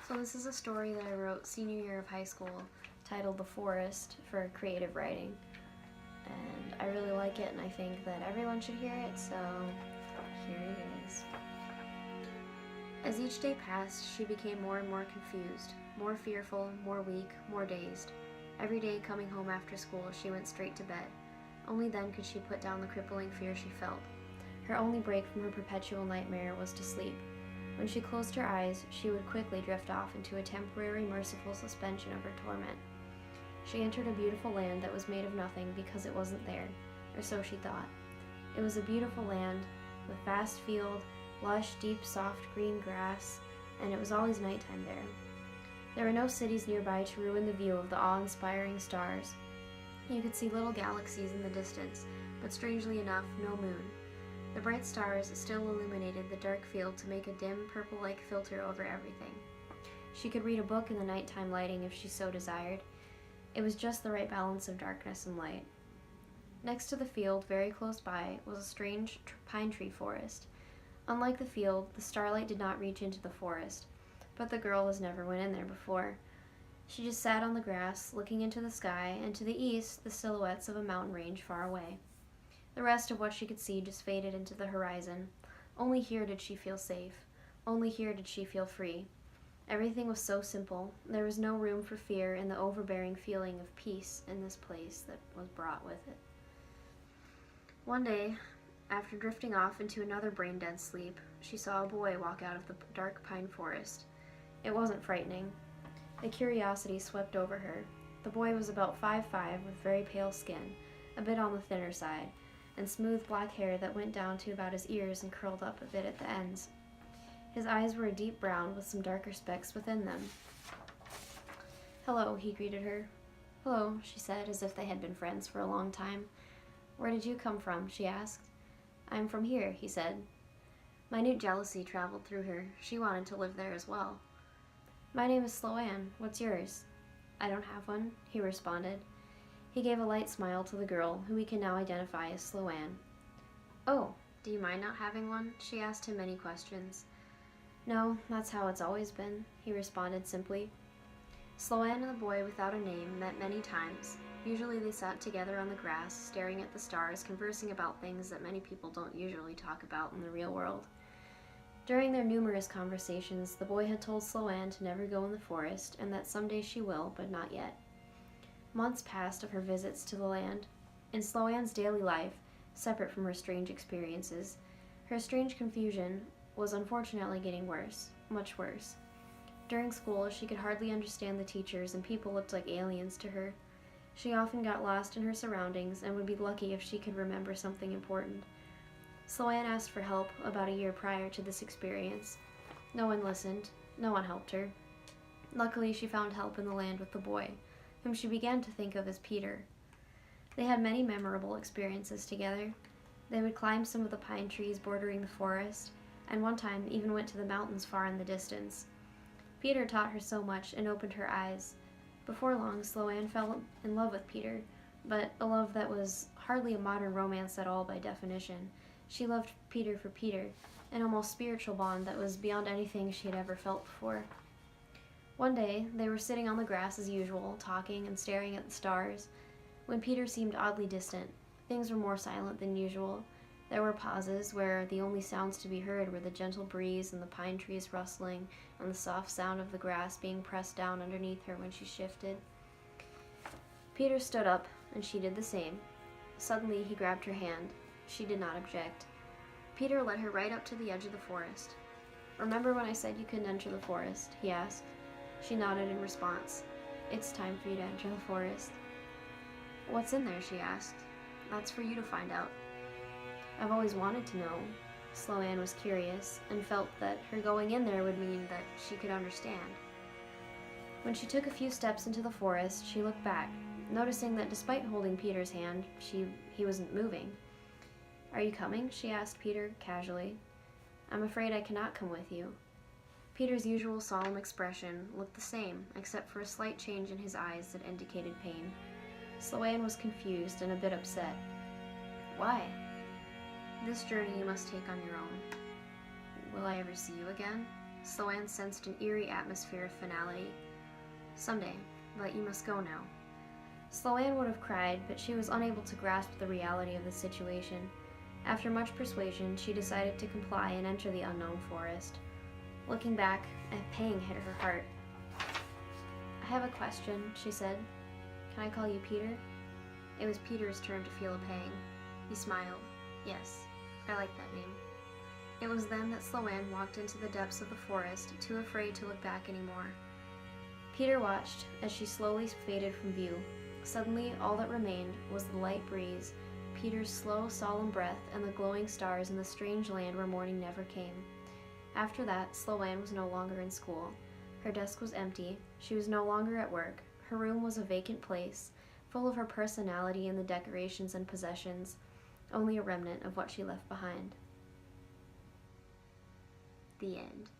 So this is a story that I wrote senior year of high school, titled The Forest, for creative writing. And I really like it, and I think that everyone should hear it, so here it is. As each day passed, she became more and more confused, more fearful, more weak, more dazed. Every day coming home after school, she went straight to bed. Only then could she put down the crippling fear she felt. Her only break from her perpetual nightmare was to sleep. When she closed her eyes, she would quickly drift off into a temporary, merciful suspension of her torment. She entered a beautiful land that was made of nothing because it wasn't there, or so she thought. It was a beautiful land, with vast field, lush, deep, soft green grass, and it was always nighttime there. There were no cities nearby to ruin the view of the awe-inspiring stars. You could see little galaxies in the distance, but strangely enough, no moon. The bright stars still illuminated the dark field to make a dim, purple-like filter over everything. She could read a book in the nighttime lighting if she so desired. It was just the right balance of darkness and light. Next to the field, very close by, was a strange pine tree forest. Unlike the field, the starlight did not reach into the forest, but the girl has never went in there before. She just sat on the grass, looking into the sky, and to the east, the silhouettes of a mountain range far away. The rest of what she could see just faded into the horizon. Only here did she feel safe. Only here did she feel free. Everything was so simple. There was no room for fear in the overbearing feeling of peace in this place that was brought with it. One day, after drifting off into another brain-dead sleep, she saw a boy walk out of the dark pine forest. It wasn't frightening. A curiosity swept over her. The boy was about 5'5", with very pale skin, a bit on the thinner side, and smooth black hair that went down to about his ears and curled up a bit at the ends. His eyes were a deep brown with some darker specks within them. "Hello," he greeted her. "Hello," she said, as if they had been friends for a long time. "Where did you come from?" she asked. "I'm from here," he said. Minute jealousy traveled through her. She wanted to live there as well. "My name is Sloan. What's yours?" "I don't have one," he responded. He gave a light smile to the girl, who we can now identify as Sloan. "Oh, do you mind not having one?" She asked him many questions. "No, that's how it's always been," he responded simply. Sloan and the boy without a name met many times. Usually they sat together on the grass, staring at the stars, conversing about things that many people don't usually talk about in the real world. During their numerous conversations, the boy had told Sloan to never go in the forest, and that someday she will, but not yet. Months passed of her visits to the land. In Sloan's daily life, separate from her strange experiences, her strange confusion was unfortunately getting worse, much worse. During school, she could hardly understand the teachers, and people looked like aliens to her. She often got lost in her surroundings and would be lucky if she could remember something important. Sloan asked for help about a year prior to this experience. No one listened. No one helped her. Luckily, she found help in the land with the boy, whom she began to think of as Peter. They had many memorable experiences together. They would climb some of the pine trees bordering the forest, and one time even went to the mountains far in the distance. Peter taught her so much and opened her eyes. Before long, Sloan fell in love with Peter, but a love that was hardly a modern romance at all by definition. She loved Peter for Peter, an almost spiritual bond that was beyond anything she had ever felt before. One day, they were sitting on the grass as usual, talking and staring at the stars, when Peter seemed oddly distant. Things were more silent than usual. There were pauses where the only sounds to be heard were the gentle breeze and the pine trees rustling and the soft sound of the grass being pressed down underneath her when she shifted. Peter stood up, and she did the same. Suddenly, he grabbed her hand. She did not object. Peter led her right up to the edge of the forest. "Remember when I said you couldn't enter the forest?" he asked. She nodded in response. "It's time for you to enter the forest." "What's in there?" she asked. "That's for you to find out." "I've always wanted to know." Sloan was curious, and felt that her going in there would mean that she could understand. When she took a few steps into the forest, she looked back, noticing that despite holding Peter's hand, he wasn't moving. "Are you coming?" she asked Peter casually. "I'm afraid I cannot come with you." Peter's usual solemn expression looked the same, except for a slight change in his eyes that indicated pain. Sloan was confused and a bit upset. "Why?" "This journey you must take on your own." "Will I ever see you again?" Sloane sensed an eerie atmosphere of finality. Someday, but you must go now. Sloane would have cried, but she was unable to grasp the reality of the situation. After much persuasion, she decided to comply and enter the unknown forest. Looking back, a pang hit her heart. I have a question, she said. Can I call you Peter? It was Peter's turn to feel a pang. He smiled. Yes, I like that name. It was then that Sloane walked into the depths of the forest, too afraid to look back anymore. Peter watched as she slowly faded from view. Suddenly, all that remained was the light breeze, Peter's slow, solemn breath, and the glowing stars in the strange land where morning never came. After that, Sloane was no longer in school. Her desk was empty. She was no longer at work. Her room was a vacant place, full of her personality and the decorations and possessions, only a remnant of what she left behind. The end.